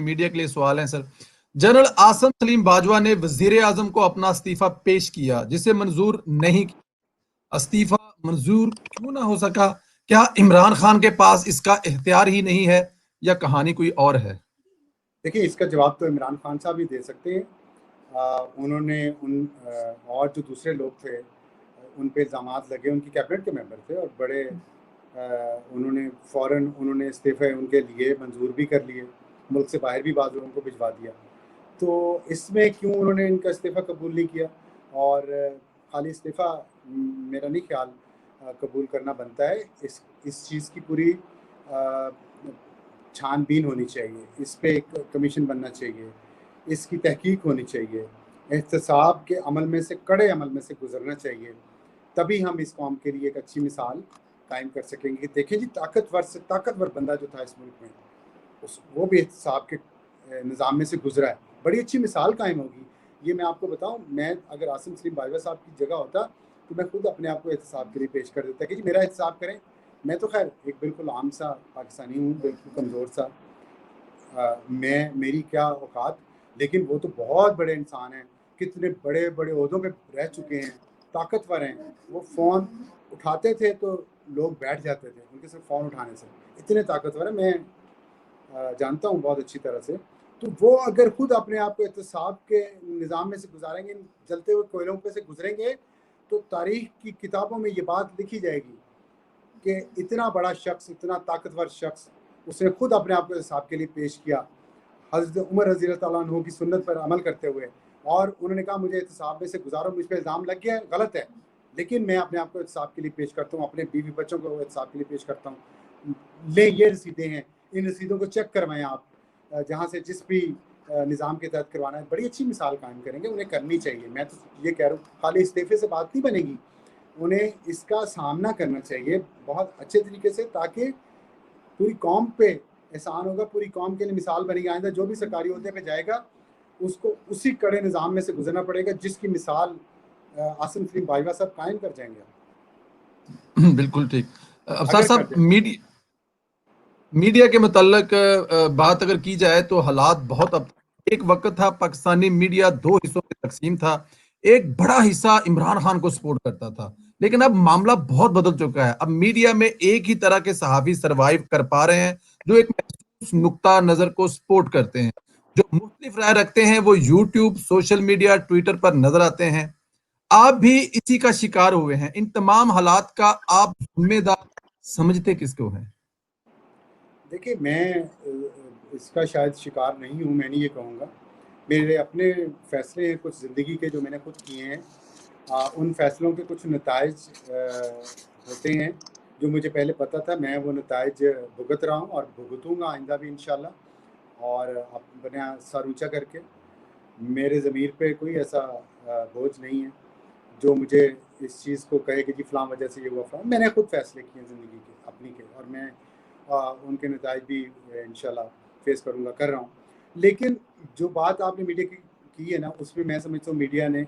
Media के लिए सवाल है सर। जनरल आसम सलीम बाजवा ने वजीर आजम को अपना इस्तीफा पेश किया जिसे मंजूर नहीं किया। इस्तीफा मंजूर क्यों ना हो सका? क्या इमरान खान के पास इसका इख्तियार ही नहीं है या कहानी कोई और है? देखिए, इसका जवाब तो इमरान खान साहब ही दे सकते हैं। उन्होंने और जो दूसरे लोग थे उन पे इल्ज़ामात लगे, उनकी कैबिनेट के मेंबर थे और बड़े उन्होंने फ़ौरन उन्होंने इस्तीफ़े उनके लिए मंजूर भी कर लिए, मुल्क से बाहर भी बाज़ लोगों को भिजवा दिया। तो इसमें क्यों उन्होंने इनका इस्तीफ़ा कबूल नहीं किया? और खाली इस्तीफ़ा मेरा नहीं ख्याल कबूल करना बनता है। इस चीज़ की पूरी छानबीन होनी चाहिए, इस पे एक कमीशन बनना चाहिए, इसकी तहकीक होनी चाहिए, एहतसाब के अमल में से, कड़े अमल में से गुजरना चाहिए, तभी हम इस कौम के लिए एक अच्छी मिसाल कायम कर सकेंगे कि देखें जी, ताकतवर से ताकतवर बंदा जो था इस मुल्क में, वो भी एहतसाब के निज़ाम में से गुजरा है, बड़ी अच्छी मिसाल कायम होगी। ये मैं आपको बताऊं, मैं अगर आसिम सलीम बाजवा साहब की जगह होता तो मैं खुद अपने आप को एहतसाब के लिए पेश कर देता कि जी मेरा एहतसाब करें। मैं तो खैर एक बिल्कुल आम सा पाकिस्तानी हूँ, बिल्कुल कमज़ोर सा, मेरी क्या औकात, लेकिन वो तो बहुत बड़े इंसान हैं, कितने बड़े बड़े ओहदों पे रह चुके हैं, ताकतवर हैं। वो फ़ोन उठाते थे तो लोग बैठ जाते थे उनके सिर्फ फ़ोन उठाने से, इतने ताकतवर हैं। मैं जानता हूँ बहुत अच्छी तरह से। तो वो अगर खुद अपने आप को एहतसाब के निज़ाम में से गुजारेंगे, जलते हुए कोयलों पे से गुजरेंगे, तो तारीख़ की किताबों में ये बात लिखी जाएगी कि इतना बड़ा शख्स, इतना ताकतवर शख्स, उसने खुद अपने आप को एहतसाब के लिए पेश किया, हज़रत उमर रज़ी अल्लाह तआला अन्हु की सुन्नत पर अमल करते हुए, और उन्होंने कहा मुझे एहतसाब में से गुजारो, मुझ पर इल्ज़ाम लग गया है, गलत है, लेकिन मैं अपने आप को एहतसाब के लिए पेश करता हूँ, अपने बीवी बच्चों को एहतसाब के लिए पेश करता हूँ। ले ये रसीदें हैं, इन रसीदों को चेक करवाएं आप, जहाँ से जिस भी निज़ाम के तहत करवाना है, बड़ी अच्छी मिसाल कायम करेंगे। उन्हें करनी चाहिए। मैं तो ये कह रहा हूँ, खाली इस्तीफ़े से बात नहीं बनेगी, उन्हें इसका सामना करना चाहिए बहुत अच्छे तरीके से, ताकि पूरी कौम पे एहसान होगा, पूरी कौम के लिए मिसाल बनेगी। आइंदा जो भी सरकारी ओहदे पे जाएगा उसको उसी कड़े निज़ाम में से गुजरना पड़ेगा जिसकी मिसाल आसिम सलीम बाजवा साहब कायम कर जाएंगे। बिल्कुल ठीक। अफसर साहब, मीडिया के मुतल्लक बात अगर की जाए तो हालात बहुत, अब एक वक्त था पाकिस्तानी मीडिया दो हिस्सों में तकसीम था। एक बड़ा हिस्सा इमरान खान को सपोर्ट करता था, लेकिन अब मामला बहुत बदल चुका है। अब मीडिया में एक ही तरह के सहाफ़ी सरवाइव कर पा रहे हैं जो एक महसूस नुक्ता नजर को सपोर्ट करते हैं, जो मुख्तलिफ राय रखते हैं, वो यूट्यूब, सोशल मीडिया, ट्विटर पर नजर आते हैं। आप भी इसी का शिकार हुए हैं। इन तमाम हालात का आप जिम्मेदार समझते किसको हैं? देखिए, मैं इसका शायद शिकार नहीं हूँ, मैं नहीं ये कहूँगा। मेरे अपने फ़ैसले हैं कुछ ज़िंदगी के जो मैंने खुद किए हैं। उन फ़ैसलों के कुछ नताइज होते हैं जो मुझे पहले पता था, मैं वो नताइज भुगत रहा हूँ और भुगतूँगा आइंदा भी इंशाल्लाह। और अपना सर ऊँचा करके, मेरे ज़मीर पे कोई ऐसा बोझ नहीं है जो मुझे इस चीज़ को कहे कि जी फ़लाँ वजह से ये हुआ फ़लाँ। मैंने खुद फ़ैसले किए हैं ज़िंदगी के, अपनी के, और मैं उनके नताइज भी इंशाल्लाह फेस करूँगा, कर रहा हूँ। लेकिन जो बात आपने मीडिया की है ना, उसमें मैं समझता हूँ मीडिया ने